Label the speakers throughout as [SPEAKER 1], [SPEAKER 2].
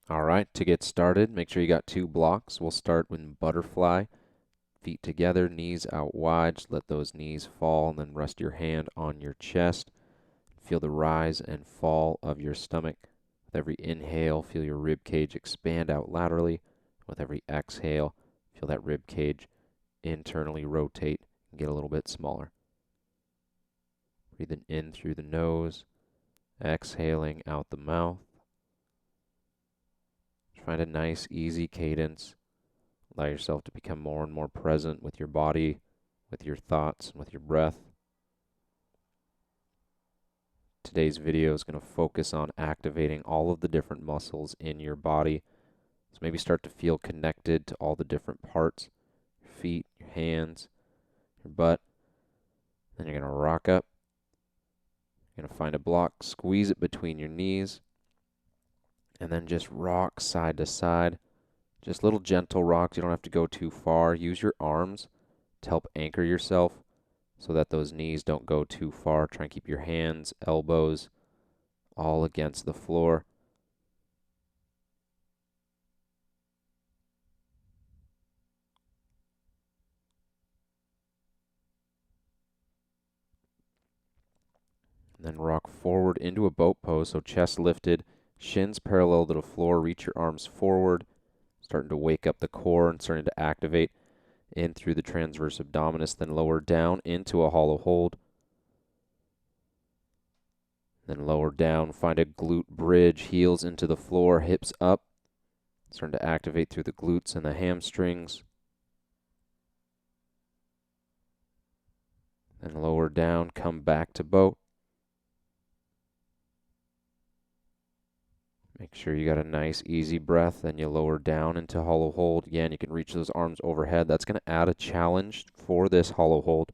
[SPEAKER 1] All right, to get started, make sure you got two blocks. We'll start with butterfly, feet together, knees out wide. Just let those knees fall and then rest your hand on your chest. Feel the rise and fall of your stomach. With every inhale, feel your rib cage expand out laterally. With every exhale, feel that rib cage internally rotate and get a little bit smaller. Breathing in through the nose, exhaling out the mouth. Find a nice, easy cadence. Allow yourself to become more and more present with your body, with your thoughts, and with your breath. Today's video is going to focus on activating all of the different muscles in your body. So maybe start to feel connected to all the different parts, your feet, your hands, your butt. Then you're going to rock up. You're going to find a block, squeeze it between your knees, and then just rock side to side. Just little gentle rocks. You don't have to go too far. Use your arms to help anchor yourself so that those knees don't go too far. Try and keep your hands, elbows, all against the floor. And then rock forward into a boat pose, so chest lifted, shins parallel to the floor. Reach your arms forward, starting to wake up the core and starting to activate in through the transverse abdominis, then lower down into a hollow hold. Then lower down, find a glute bridge, heels into the floor, hips up. Starting to activate through the glutes and the hamstrings. Then lower down, come back to boat. Make sure you got a nice, easy breath. Then you lower down into hollow hold. Again, you can reach those arms overhead. That's going to add a challenge for this hollow hold.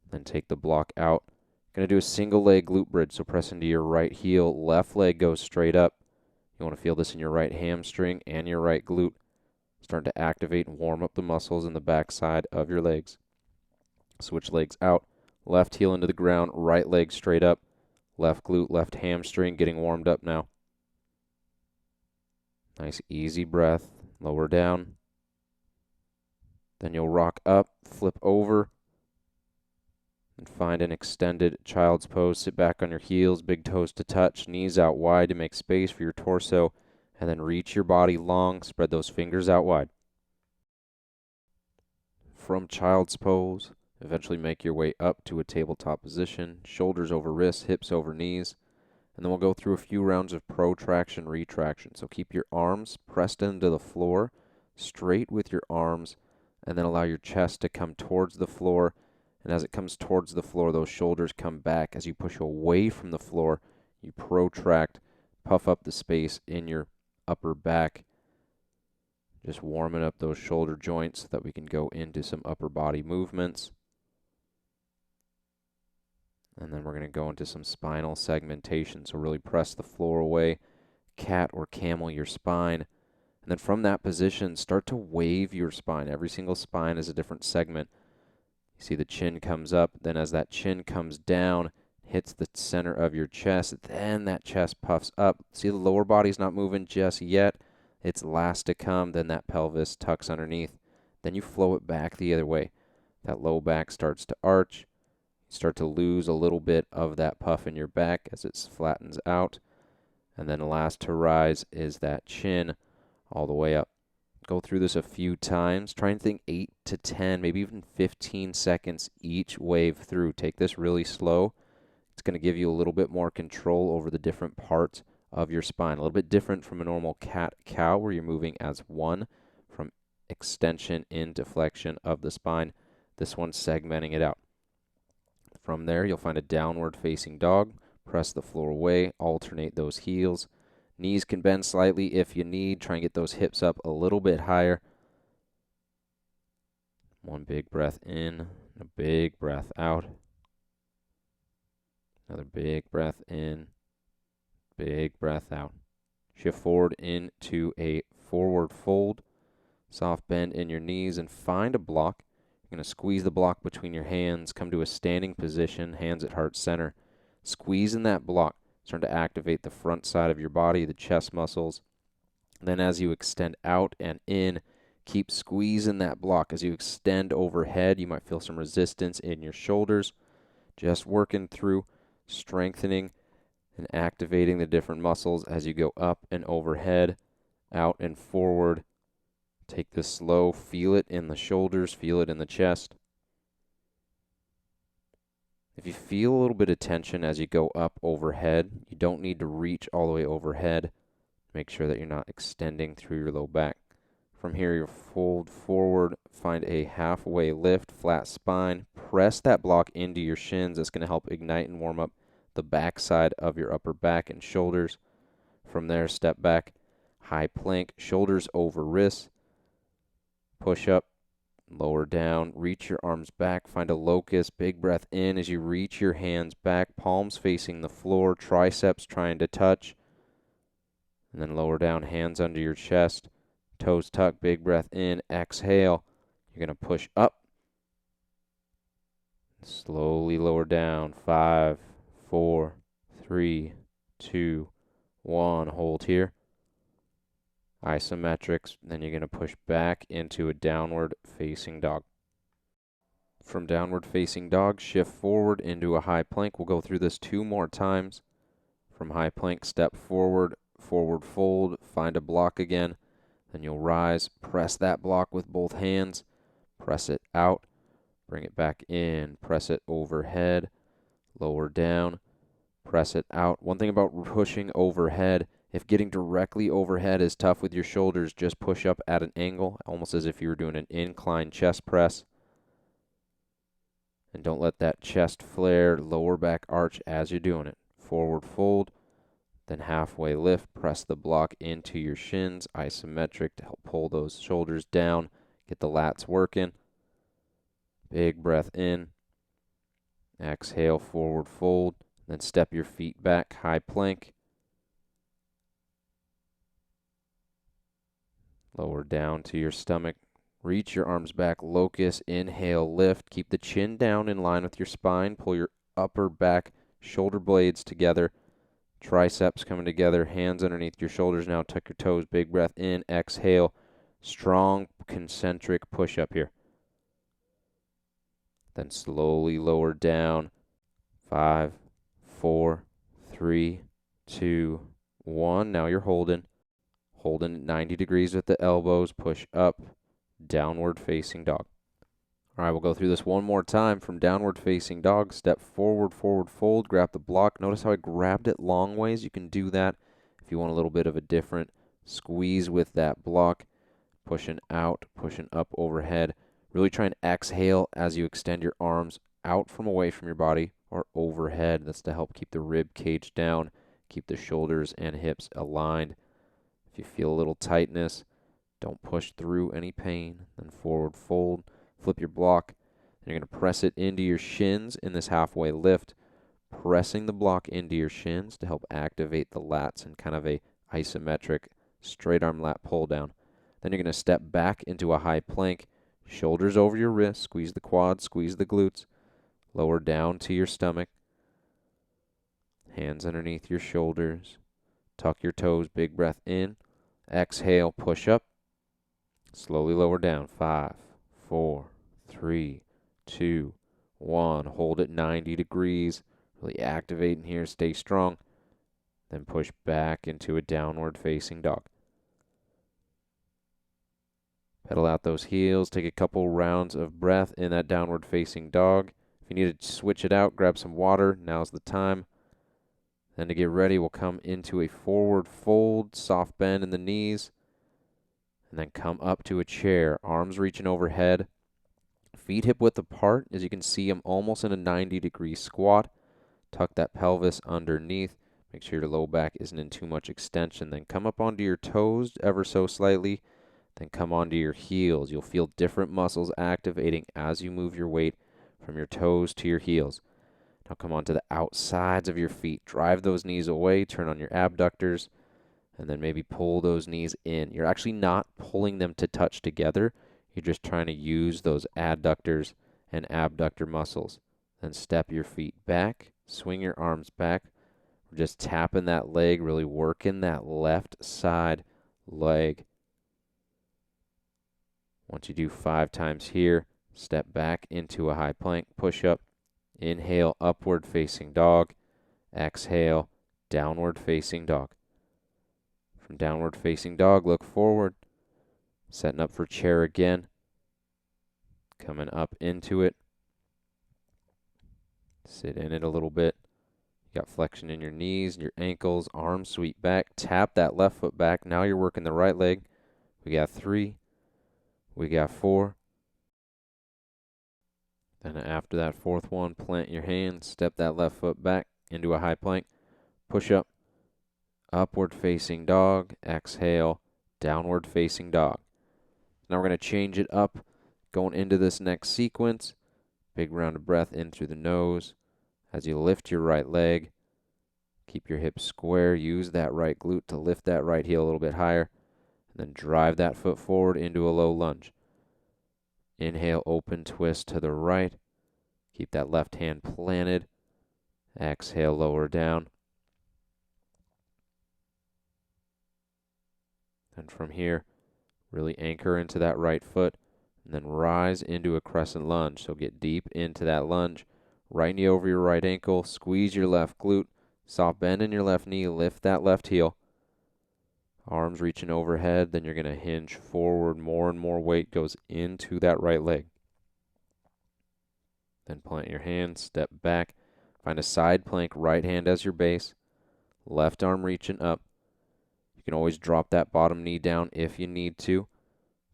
[SPEAKER 1] Then take the block out. Going to do a single leg glute bridge, so press into your right heel. Left leg goes straight up. You want to feel this in your right hamstring and your right glute. Starting to activate and warm up the muscles in the back side of your legs. Switch legs out. Left heel into the ground, right leg straight up. Left glute, left hamstring getting warmed up now. Nice easy breath. Lower down. Then you'll rock up, flip over, and find an extended child's pose. Sit back on your heels, big toes to touch, knees out wide to make space for your torso, and then reach your body long, spread those fingers out wide. From child's pose, eventually make your way up to a tabletop position, shoulders over wrists, hips over knees, and then we'll go through a few rounds of protraction, retraction. So keep your arms pressed into the floor, straight with your arms, and then allow your chest to come towards the floor. And as it comes towards the floor, those shoulders come back. As you push away from the floor, you protract, puff up the space in your upper back. Just warming up those shoulder joints so that we can go into some upper body movements. And then we're going to go into some spinal segmentation. So really press the floor away, cat or camel your spine. And then from that position, start to wave your spine. Every single spine is a different segment. You see the chin comes up, then as that chin comes down, hits the center of your chest, then that chest puffs up. See the lower body's not moving just yet. It's last to come, then that pelvis tucks underneath. Then you flow it back the other way. That low back starts to arch. You start to lose a little bit of that puff in your back as it flattens out. And then last to rise is that chin all the way up. Go through this a few times. Try and think 8 to 10, maybe even 15 seconds each wave through. Take this really slow. It's going to give you a little bit more control over the different parts of your spine. A little bit different from a normal cat-cow where you're moving as one from extension into flexion of the spine. This one's segmenting it out. From there, you'll find a downward facing dog. Press the floor away. Alternate those heels. Knees can bend slightly if you need. Try and get those hips up a little bit higher. One big breath in, a big breath out. Another big breath in, big breath out. Shift forward into a forward fold. Soft bend in your knees and find a block. You're going to squeeze the block between your hands. Come to a standing position, hands at heart center. Squeeze in that block. starting to activate the front side of your body, the chest muscles. Then as you extend out and in, keep squeezing that block. As you extend overhead, you might feel some resistance in your shoulders. Just working through strengthening and activating the different muscles as you go up and overhead, out and forward. Take this slow, feel it in the shoulders, feel it in the chest. If you feel a little bit of tension as you go up overhead, you don't need to reach all the way overhead. Make sure that you're not extending through your low back. From here, you fold forward, find a halfway lift, flat spine. Press that block into your shins. That's going to help ignite and warm up the back side of your upper back and shoulders. From there, step back, high plank, shoulders over wrists. Push up, lower down, reach your arms back, find a locust, big breath in as you reach your hands back, palms facing the floor, triceps trying to touch. And then lower down, hands under your chest, toes tucked, big breath in, exhale. You're going to push up. Slowly lower down, 5, 4, 3, 2, 1. Hold here. Isometrics, then you're going to push back into a downward facing dog. From downward facing dog, shift forward into a high plank. We'll go through this 2 more times. From high plank, step forward, forward fold, find a block again. Then you'll rise, press that block with both hands, press it out, bring it back in, press it overhead, lower down, press it out. One thing about pushing overhead, if getting directly overhead is tough with your shoulders, just push up at an angle, almost as if you were doing an incline chest press. And don't let that chest flare, lower back arch as you're doing it. Forward fold, then halfway lift, press the block into your shins, isometric to help pull those shoulders down, get the lats working. Big breath in, exhale, forward fold, then step your feet back, high plank. Lower down to your stomach, reach your arms back, locust, inhale, lift, keep the chin down in line with your spine, pull your upper back shoulder blades together, triceps coming together, hands underneath your shoulders now, tuck your toes, big breath in, exhale, strong concentric push up here. Then slowly lower down, 5, 4, 3, 2, 1. Now you're holding 90 degrees with the elbows, push up, downward facing dog. All right, we'll go through this one more time. From downward facing dog, step forward, forward fold, grab the block. Notice how I grabbed it long ways. You can do that if you want a little bit of a different squeeze with that block. Pushing out, pushing up overhead. Really try and exhale as you extend your arms out from away from your body or overhead. That's to help keep the rib cage down, keep the shoulders and hips aligned. If you feel a little tightness, don't push through any pain. Then forward fold, flip your block. Then you're going to press it into your shins in this halfway lift, pressing the block into your shins to help activate the lats in kind of a isometric straight arm lat pull down. Then you're going to step back into a high plank, shoulders over your wrists, squeeze the quads, squeeze the glutes, lower down to your stomach, hands underneath your shoulders, tuck your toes, big breath in, exhale, push up, slowly lower down, 5, 4, 3, 2, 1, hold it 90 degrees, really activating here, stay strong, then push back into a downward facing dog. Pedal out those heels, take a couple rounds of breath in that downward facing dog. If you need to switch it out, grab some water, now's the time. Then to get ready, we'll come into a forward fold, soft bend in the knees, and then come up to a chair, arms reaching overhead, feet hip width apart. As you can see, I'm almost in a 90-degree squat. Tuck that pelvis underneath. Make sure your low back isn't in too much extension. Then come up onto your toes ever so slightly. Then come onto your heels. You'll feel different muscles activating as you move your weight from your toes to your heels. Now come onto the outsides of your feet. Drive those knees away. Turn on your abductors. And then maybe pull those knees in. You're actually not pulling them to touch together. You're just trying to use those adductors and abductor muscles. Then step your feet back. Swing your arms back. We're just tapping that leg, really working that left side leg. Once you do 5 times here, step back into a high plank push-up. Inhale, upward facing dog. Exhale, downward facing dog. From downward facing dog, look forward. Setting up for chair again. Coming up into it. Sit in it a little bit. You got flexion in your knees, your ankles, arms sweep back. Tap that left foot back. Now you're working the right leg. We got 3. We got 4. Then after that 4th one, plant your hands, step that left foot back into a high plank, push up, upward facing dog, exhale, downward facing dog. Now we're going to change it up, going into this next sequence. Big round of breath in through the nose as you lift your right leg. Keep your hips square, use that right glute to lift that right heel a little bit higher, and then drive that foot forward into a low lunge. Inhale, open twist to the right. Keep that left hand planted. Exhale, lower down. And from here, really anchor into that right foot, and then rise into a crescent lunge. So get deep into that lunge. Right knee over your right ankle. Squeeze your left glute. Soft bend in your left knee. Lift that left heel. Arms reaching overhead, then you're going to hinge forward. More and more weight goes into that right leg. Then plant your hands, step back. Find a side plank, right hand as your base. Left arm reaching up. You can always drop that bottom knee down if you need to.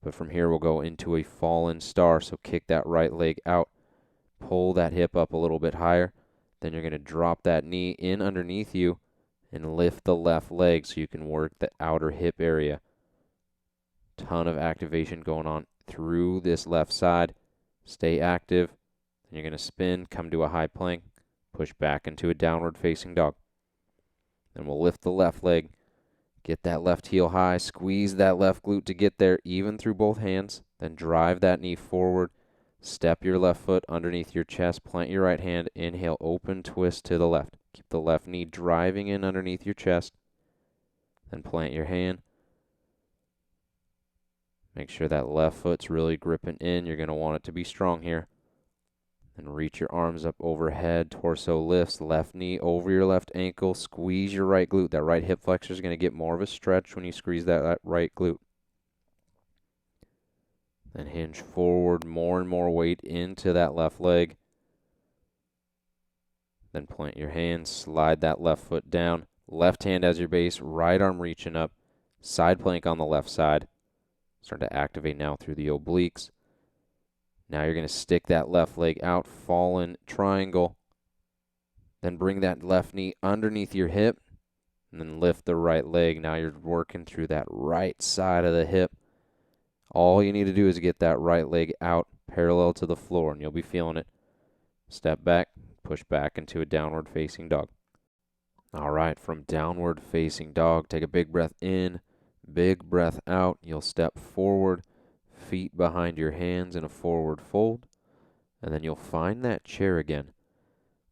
[SPEAKER 1] But from here we'll go into a fallen star. So kick that right leg out. Pull that hip up a little bit higher. Then you're going to drop that knee in underneath you and lift the left leg so you can work the outer hip area. Ton of activation going on through this left side. Stay active. Then you're going to spin, come to a high plank, push back into a downward facing dog. Then we'll lift the left leg, get that left heel high, squeeze that left glute to get there even through both hands. Then drive that knee forward. Step your left foot underneath your chest, plant your right hand, inhale, open twist to the left. Keep the left knee driving in underneath your chest. Then plant your hand. Make sure that left foot's really gripping in. You're going to want it to be strong here. Then reach your arms up overhead, torso lifts, left knee over your left ankle. Squeeze your right glute. That right hip flexor is going to get more of a stretch when you squeeze that right glute. Then hinge forward, more and more weight into that left leg. Then plant your hands, slide that left foot down. Left hand as your base, right arm reaching up. Side plank on the left side. Start to activate now through the obliques. Now you're going to stick that left leg out, fallen triangle. Then bring that left knee underneath your hip. And then lift the right leg. Now you're working through that right side of the hip. All you need to do is get that right leg out parallel to the floor, and you'll be feeling it. Step back, push back into a downward facing dog. All right, from downward facing dog, take a big breath in, big breath out. You'll step forward, feet behind your hands in a forward fold, and then you'll find that chair again.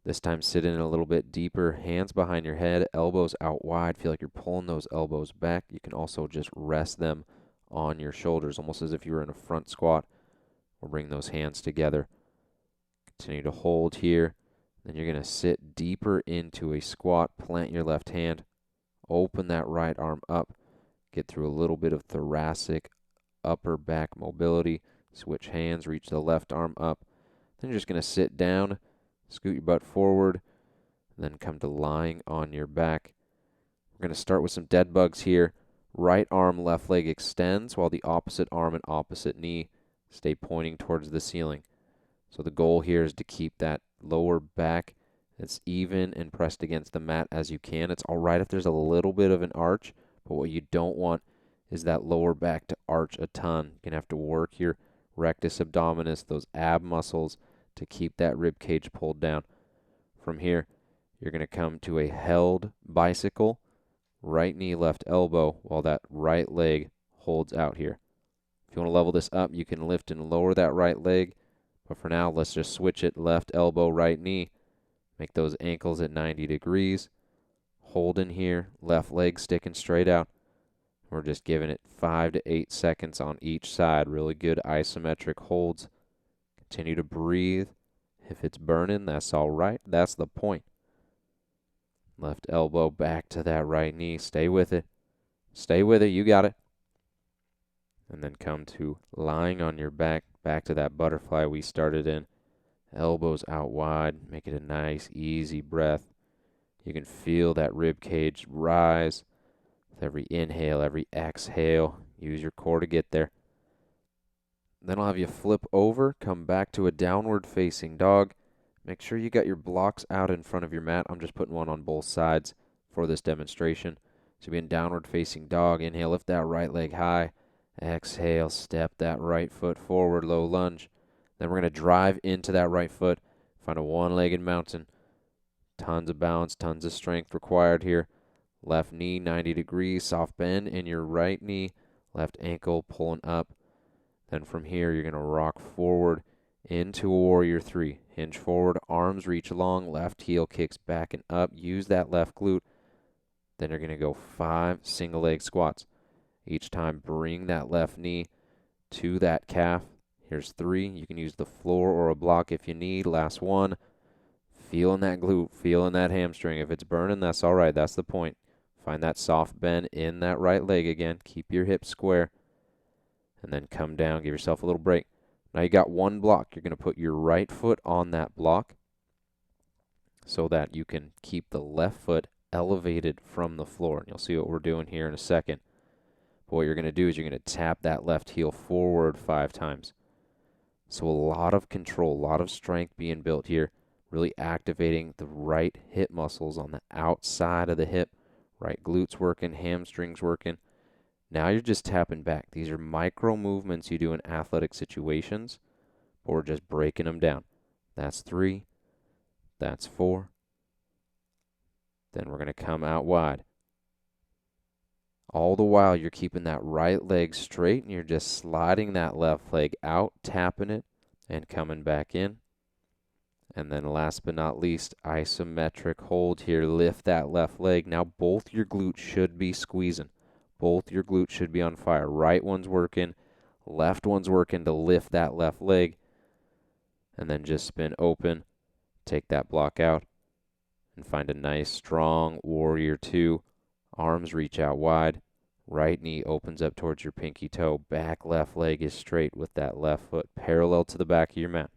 [SPEAKER 1] This time sit in a little bit deeper, hands behind your head, elbows out wide. Feel like you're pulling those elbows back. You can also just rest them on your shoulders, almost as if you were in a front squat. We'll bring those hands together. Continue to hold here. Then you're going to sit deeper into a squat. Plant your left hand. Open that right arm up. Get through a little bit of thoracic, upper back mobility. Switch hands. Reach the left arm up. Then you're just going to sit down. Scoot your butt forward. Then come to lying on your back. We're going to start with some dead bugs here. Right arm, left leg extends while the opposite arm and opposite knee stay pointing towards the ceiling. So the goal here is to keep that lower back as even and pressed against the mat as you can. It's all right if there's a little bit of an arch, but what you don't want is that lower back to arch a ton. You're going to have to work your rectus abdominis, those ab muscles, to keep that rib cage pulled down. From here, you're going to come to a held bicycle. Right knee, left elbow, while that right leg holds out here. If you want to level this up, you can lift and lower that right leg. But for now, let's just switch it. Left elbow, right knee. Make those ankles at 90 degrees. Holding here, left leg sticking straight out. We're just giving it 5 to 8 seconds on each side. Really good isometric holds. Continue to breathe. If it's burning, that's all right. That's the point. Left elbow back to that right knee. Stay with it. Stay with it. You got it. And then come to lying on your back, back to that butterfly we started in. Elbows out wide. Make it a nice, easy breath. You can feel that rib cage rise with every inhale, every exhale. Use your core to get there. Then I'll have you flip over, come back to a downward facing dog. Make sure you got your blocks out in front of your mat. I'm just putting one on both sides for this demonstration. So be in downward facing dog. Inhale, lift that right leg high. Exhale, step that right foot forward, low lunge. Then we're going to drive into that right foot. Find a one-legged mountain. Tons of balance, tons of strength required here. Left knee 90 degrees, soft bend in your right knee. Left ankle pulling up. Then from here, you're going to rock forward into a warrior three. Hinge forward, arms reach long, left heel kicks back and up. Use that left glute. Then you're going to go 5 single leg squats. Each time, bring that left knee to that calf. Here's 3. You can use the floor or a block if you need. Last one. Feeling that glute, feeling that hamstring. If it's burning, that's all right. That's the point. Find that soft bend in that right leg again. Keep your hips square. And then come down, give yourself a little break. Now you got one block. You're going to put your right foot on that block so that you can keep the left foot elevated from the floor. And you'll see what we're doing here in a second. But what you're going to do is you're going to tap that left heel forward 5 times. So a lot of control, a lot of strength being built here, really activating the right hip muscles on the outside of the hip. Right glutes working, hamstrings working. Now you're just tapping back. These are micro movements you do in athletic situations, but we're just breaking them down. That's 3. That's 4. Then we're going to come out wide. All the while, you're keeping that right leg straight, and you're just sliding that left leg out, tapping it, and coming back in. And then last but not least, isometric hold here. Lift that left leg. Now both your glutes should be squeezing. Both your glutes should be on fire. Right one's working, left one's working to lift that left leg. And then just spin open, take that block out, and find a nice, strong warrior 2. Arms reach out wide. Right knee opens up towards your pinky toe. Back left leg is straight with that left foot parallel to the back of your mat.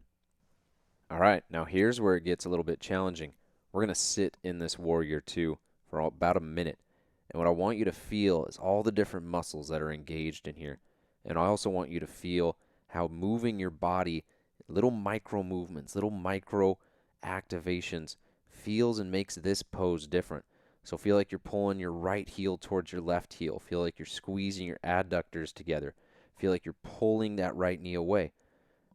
[SPEAKER 1] All right, now here's where it gets a little bit challenging. We're going to sit in this warrior 2 for about a minute. And what I want you to feel is all the different muscles that are engaged in here. And I also want you to feel how moving your body, little micro movements, little micro activations, feels and makes this pose different. So feel like you're pulling your right heel towards your left heel. Feel like you're squeezing your adductors together. Feel like you're pulling that right knee away.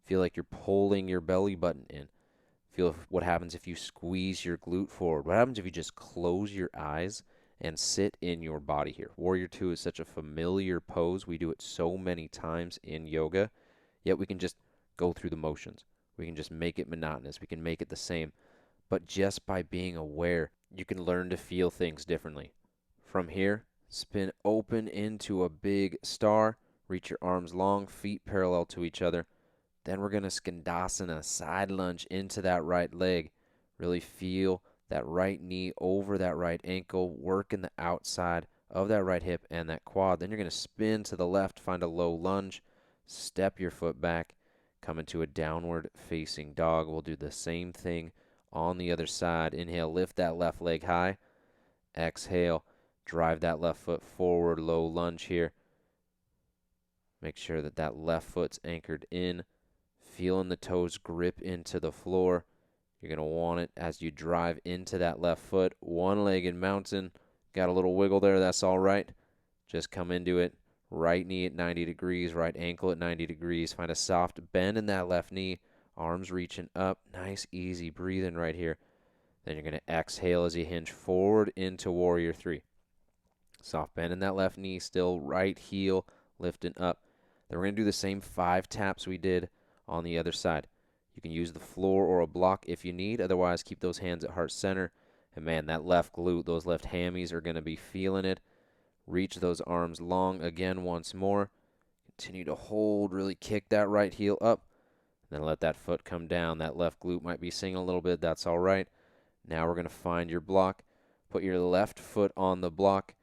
[SPEAKER 1] Feel like you're pulling your belly button in. Feel what happens if you squeeze your glute forward. What happens if you just close your eyes and sit in your body here. Warrior 2 is such a familiar pose. We do it so many times in yoga, yet we can just go through the motions. We can just make it monotonous. We can make it the same. But just by being aware, you can learn to feel things differently. From here, spin open into a big star. Reach your arms long, feet parallel to each other. Then we're going to skandasana, side lunge into that right leg. Really feel that right knee over that right ankle, working the outside of that right hip and that quad. Then you're going to spin to the left, find a low lunge, step your foot back, come into a downward facing dog. We'll do the same thing on the other side. Inhale, lift that left leg high. Exhale, drive that left foot forward, low lunge here. Make sure that that left foot's anchored in, feeling the toes grip into the floor. You're going to want it as you drive into that left foot. One-legged mountain. Got a little wiggle there. That's all right. Just come into it. Right knee at 90 degrees. Right ankle at 90 degrees. Find a soft bend in that left knee. Arms reaching up. Nice, easy breathing right here. Then you're going to exhale as you hinge forward into warrior 3. Soft bend in that left knee. Still right heel lifting up. Then we're going to do the same 5 taps we did on the other side. You can use the floor or a block if you need. Otherwise, keep those hands at heart center And man, that left glute, those left hammies are going to be feeling it. Reach those arms long again once more. Continue to hold, really kick that right heel up. Then let that foot come down. That left glute might be singing a little bit. That's all right. Now we're going to find your block. Put your left foot on the block,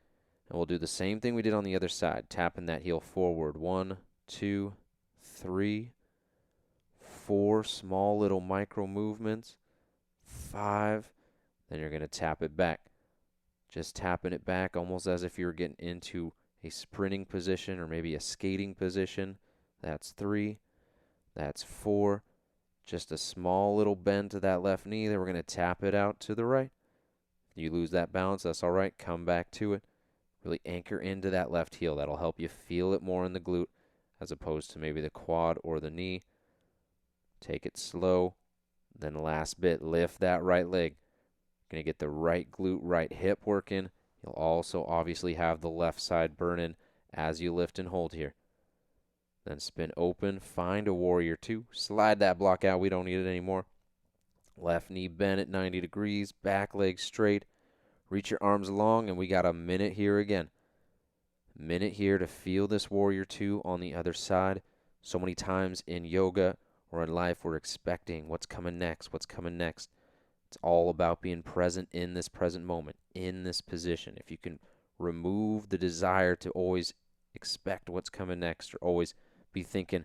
[SPEAKER 1] and we'll do the same thing we did on the other side, tapping that heel forward. 1, 2, 3, 4 small little micro movements. 5. Then you're going to tap it back. Just tapping it back almost as if you were getting into a sprinting position or maybe a skating position. That's 3. That's 4. Just a small little bend to that left knee. Then we're going to tap it out to the right. You lose that balance, that's all right. Come back to it. Really anchor into that left heel. That'll help you feel it more in the glute as opposed to maybe the quad or the knee. Take it slow. Then last bit, lift that right leg. Going to get the right glute, right hip working. You'll also obviously have the left side burning as you lift and hold here. Then spin open, find a warrior 2. Slide that block out. We don't need it anymore. Left knee bent at 90 degrees, back leg straight. Reach your arms long, and we got a minute here again. Minute here to feel this warrior 2 on the other side. So many times in yoga or in life, we're expecting what's coming next, what's coming next. It's all about being present in this present moment, in this position. If you can remove the desire to always expect what's coming next or always be thinking,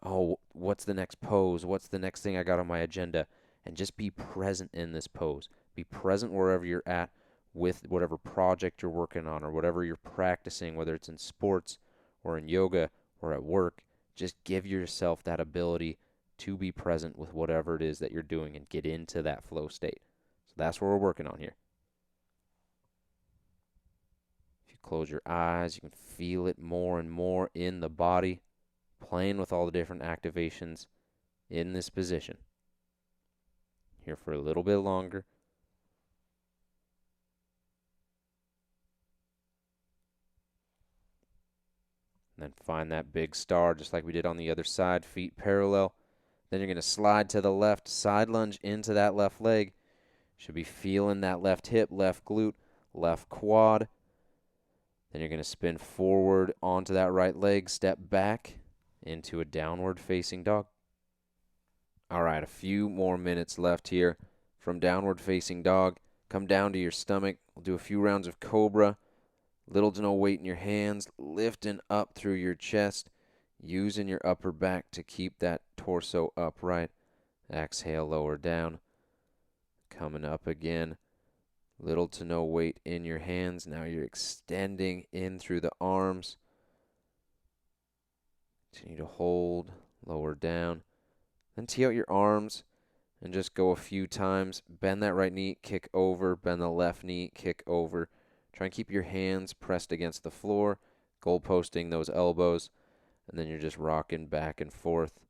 [SPEAKER 1] oh, what's the next pose? What's the next thing I got on my agenda? And just be present in this pose. Be present wherever you're at with whatever project you're working on or whatever you're practicing, whether it's in sports or in yoga or at work. Just give yourself that ability to be present with whatever it is that you're doing and get into that flow state. So that's what we're working on here. If you close your eyes, you can feel it more and more in the body, playing with all the different activations in this position. Here for a little bit longer. And then find that big star just like we did on the other side, feet parallel. Then you're going to slide to the left, side lunge into that left leg. Should be feeling that left hip, left glute, left quad. Then you're going to spin forward onto that right leg, step back into a downward facing dog. All right, a few more minutes left here from downward facing dog. Come down to your stomach. We'll do a few rounds of cobra. Little to no weight in your hands, lifting up through your chest, using your upper back to keep that torso upright. Exhale, lower down. Coming up again. Little to no weight in your hands. Now you're extending in through the arms. Continue to hold, lower down. Then tee out your arms and just go a few times. Bend that right knee, kick over. Bend the left knee, kick over. Try and keep your hands pressed against the floor, goal posting those elbows, and then you're just rocking back and forth.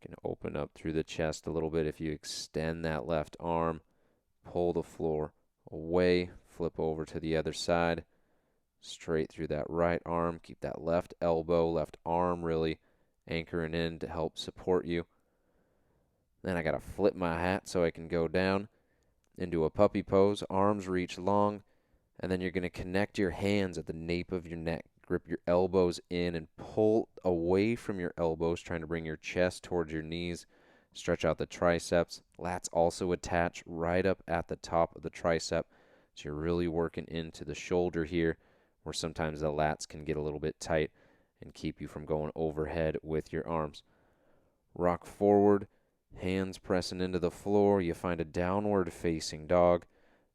[SPEAKER 1] You can open up through the chest a little bit if you extend that left arm, pull the floor away, flip over to the other side, straight through that right arm. Keep that left elbow, left arm really anchoring in to help support you. Then I got to flip my hat so I can go down into a puppy pose. Arms reach long, and then you're going to connect your hands at the nape of your neck. Grip your elbows in and pull away from your elbows, trying to bring your chest towards your knees. Stretch out the triceps. Lats also attach right up at the top of the tricep. So you're really working into the shoulder here, where sometimes the lats can get a little bit tight and keep you from going overhead with your arms. Rock forward. Hands pressing into the floor. You find a downward facing dog.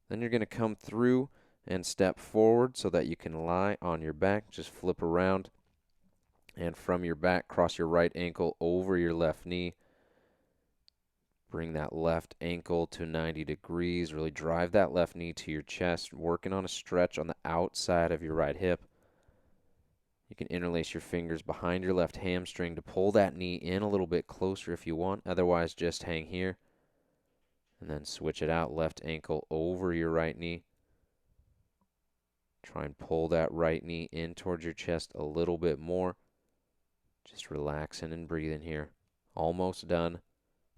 [SPEAKER 1] Then you're going to come through and step forward so that you can lie on your back. Just flip around. And from your back, cross your right ankle over your left knee. Bring that left ankle to 90 degrees. Really drive that left knee to your chest. Working on a stretch on the outside of your right hip. You can interlace your fingers behind your left hamstring to pull that knee in a little bit closer if you want. Otherwise, just hang here. And then switch it out. Left ankle over your right knee. Try and pull that right knee in towards your chest a little bit more. Just relaxing and breathing here. Almost done.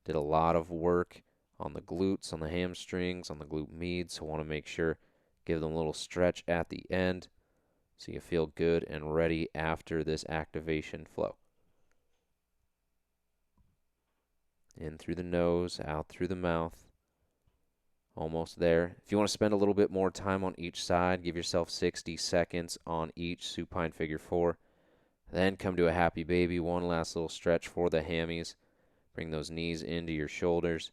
[SPEAKER 1] Did a lot of work on the glutes, on the hamstrings, on the glute medius, so want to make sure, give them a little stretch at the end so you feel good and ready after this activation flow. In through the nose, out through the mouth. Almost there. If you want to spend a little bit more time on each side, give yourself 60 seconds on each supine figure 4. Then come to a happy baby. One last little stretch for the hammies. Bring those knees into your shoulders.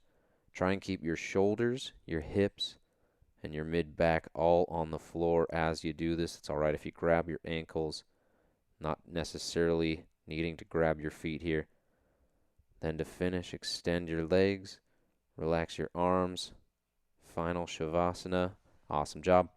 [SPEAKER 1] Try and keep your shoulders, your hips, and your mid-back all on the floor as you do this. It's all right if you grab your ankles, not necessarily needing to grab your feet here. Then to finish, extend your legs, relax your arms. Final Shavasana. Awesome job.